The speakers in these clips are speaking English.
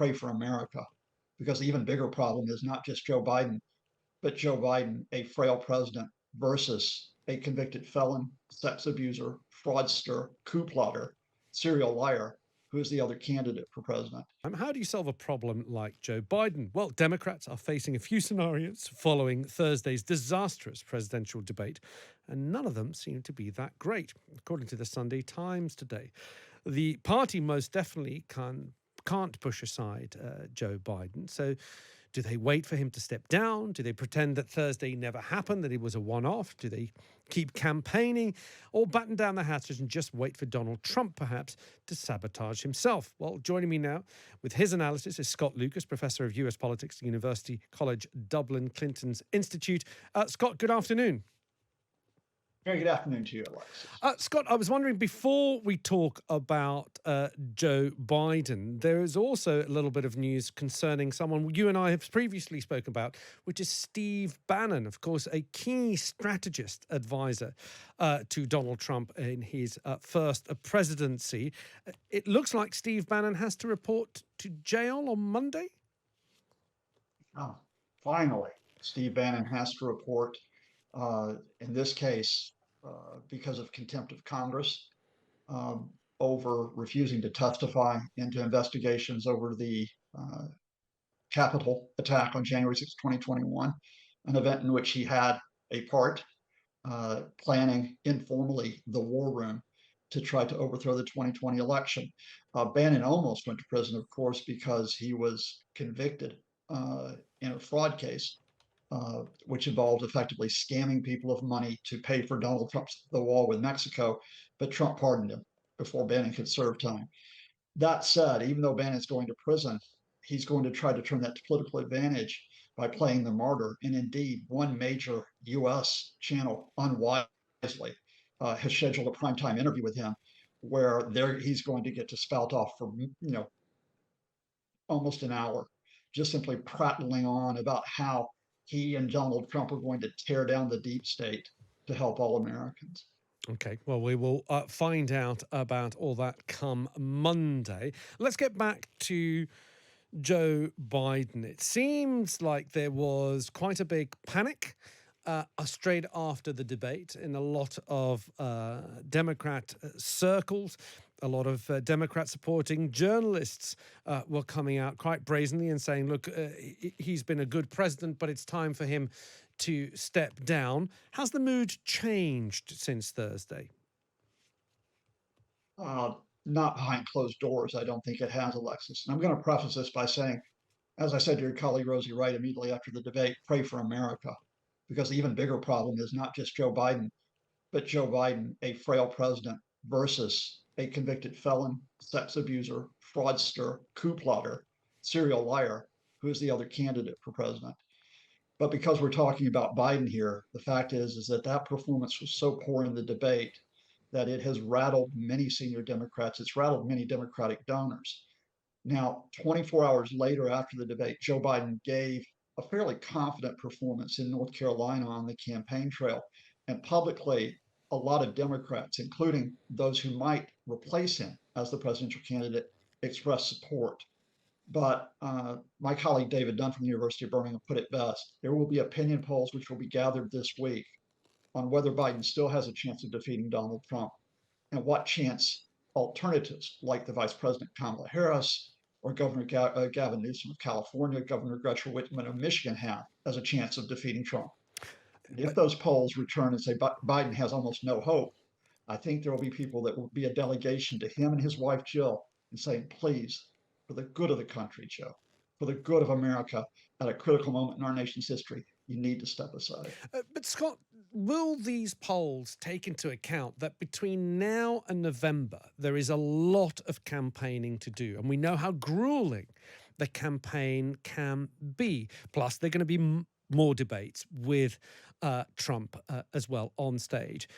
pray for America, because the even bigger problem is not just Joe Biden, but Joe Biden, a frail president, versus a convicted felon, sex abuser, fraudster, coup plotter, serial liar, who is the other candidate for president. How do you solve a problem like Joe Biden? Well, Democrats are facing a few scenarios following Thursday's disastrous presidential debate, and none of them seem to be that great, according to the Sunday Times today. The party most definitely can't push aside Joe Biden. So, do they wait for him to step down? Do they pretend that Thursday never happened, that it was a one off? Do they keep campaigning or batten down the hatches and just wait for Donald Trump, perhaps, to sabotage himself? Well, joining me now with his analysis is Scott Lucas, Professor of US Politics at University College Dublin Clinton's Institute. Scott, good afternoon. Very good afternoon to you, Alexis. Scott, I was wondering, before we talk about Joe Biden, there is also a little bit of news concerning someone you and I have previously spoken about, which is Steve Bannon, of course, a key strategist advisor to Donald Trump in his first presidency. It looks like Steve Bannon has to report to jail on Monday. Oh, finally, Steve Bannon has to report, in this case, because of contempt of Congress, over refusing to testify into investigations over the uh, Capitol attack on January 6, 2021, an event in which he had a part, planning informally the war room to try to overthrow the 2020 election. Bannon almost went to prison, of course, because he was convicted in a fraud case, which involved effectively scamming people of money to pay for Donald Trump's the wall with Mexico, but Trump pardoned him before Bannon could serve time. That said, even though Bannon's going to prison, he's going to try to turn that to political advantage by playing the martyr. And indeed, one major U.S. channel unwisely has scheduled a primetime interview with him where there he's going to get to spout off for almost an hour, just simply prattling on about how he and Donald Trump are going to tear down the deep state to help all Americans. Okay, well, we will find out about all that come Monday. Let's get back to Joe Biden. It seems like there was quite a big panic straight after the debate in a lot of Democrat circles. A lot of Democrat supporting journalists were coming out quite brazenly and saying, look, he's been a good president, but it's time for him to step down. Has the mood changed since Thursday? Not behind closed doors. I don't think it has, Alexis. And I'm going to preface this by saying, as I said to your colleague Rosie Wright immediately after the debate, pray for America, because the even bigger problem is not just Joe Biden, but Joe Biden, a frail president, versus a convicted felon, sex abuser, fraudster, coup plotter, serial liar, who is the other candidate for president. But because we're talking about Biden here, the fact is that that performance was so poor in the debate that it has rattled many senior Democrats. It's rattled many Democratic donors. Now, 24 hours later after the debate, Joe Biden gave a fairly confident performance in North Carolina on the campaign trail. And publicly, a lot of Democrats, including those who might replace him as the presidential candidate, expressed support. But my colleague David Dunn from the University of Birmingham put it best. There will be opinion polls which will be gathered this week on whether Biden still has a chance of defeating Donald Trump and what chance alternatives like the Vice President Kamala Harris or Governor Gavin Newsom of California, Governor Gretchen Whitman of Michigan have as a chance of defeating Trump. And if But those polls return and say Biden has almost no hope, I think there will be people that will be a delegation to him and his wife Jill and saying, please, for the good of the country, Joe, for the good of America at a critical moment in our nation's history, you need to step aside. but Scott, will these polls take into account that between now and November, there is a lot of campaigning to do? And we know how grueling the campaign can be. Plus, there are going to be more debates with Trump as well on stage.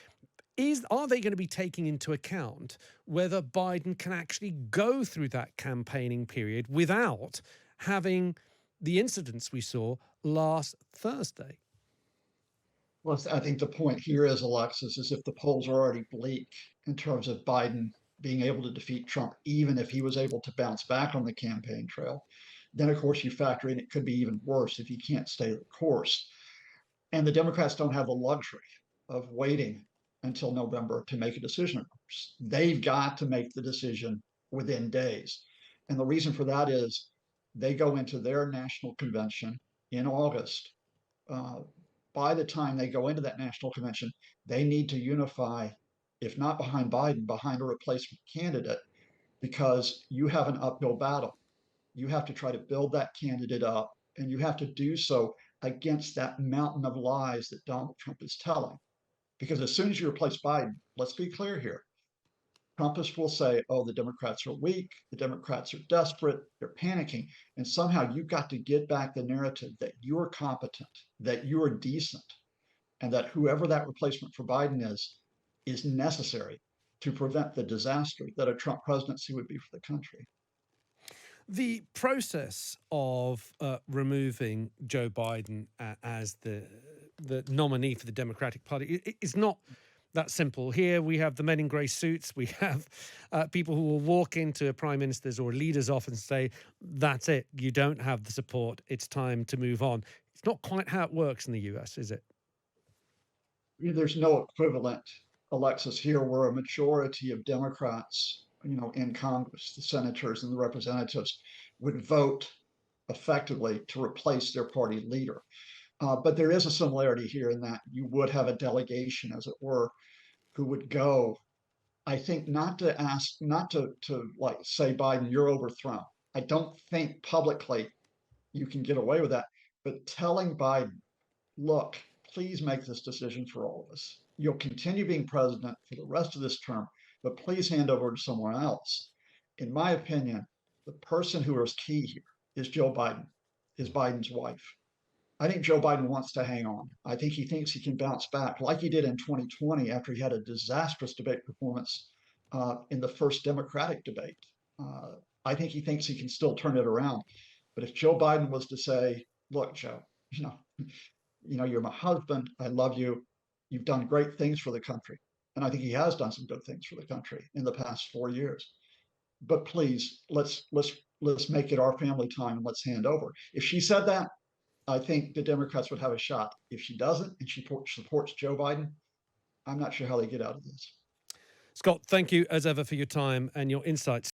Are they going to be taking into account whether Biden can actually go through that campaigning period without having the incidents we saw last Thursday? Well, I think the point here is, Alexis, is if the polls are already bleak in terms of Biden being able to defeat Trump, even if he was able to bounce back on the campaign trail. Then, of course, you factor in it could be even worse if he can't stay the course. And the Democrats don't have the luxury of waiting until November to make a decision. They've got to make the decision within days. And the reason for that is they go into their national convention in August. Uh, by the time they go into that national convention, they need to unify, if not behind Biden, behind a replacement candidate, because you have an uphill battle. You have to try to build that candidate up, and you have to do so against that mountain of lies that Donald Trump is telling. Because as soon as you replace Biden, let's be clear here, Trumpists will say, oh, the Democrats are weak, the Democrats are desperate, they're panicking. And somehow you've got to get back the narrative that you're competent, that you're decent, and that whoever that replacement for Biden is necessary to prevent the disaster that a Trump presidency would be for the country. The process of removing Joe Biden as the nominee for the Democratic Party is not that simple. Here we have the men in grey suits. We have people who will walk into a prime minister's or a leader's office and say, "That's it. You don't have the support. It's time to move on." It's not quite how it works in the US, is it? There's no equivalent, Alexis, here where a majority of Democrats, in Congress, the senators and the representatives, would vote effectively to replace their party leader. But there is a similarity here in that you would have a delegation, as it were, who would go. I think not to ask, not to like say, Biden, you're overthrown. I don't think publicly you can get away with that. But telling Biden, look, please make this decision for all of us. You'll continue being president for the rest of this term, but please hand over to someone else. In my opinion, the person who is key here is Joe Biden, is Biden's wife. I think Joe Biden wants to hang on. I think he thinks he can bounce back like he did in 2020 after he had a disastrous debate performance in the first Democratic debate. Uh, I think he thinks he can still turn it around. But if Joe Biden was to say, look, Joe, you're my husband. I love you. You've done great things for the country. And I think he has done some good things for the country in the past 4 years. But please, let's make it our family time and let's hand over. If she said that, I think the Democrats would have a shot. If she doesn't and she supports Joe Biden, I'm not sure how they get out of this. Scott, thank you as ever for your time and your insights.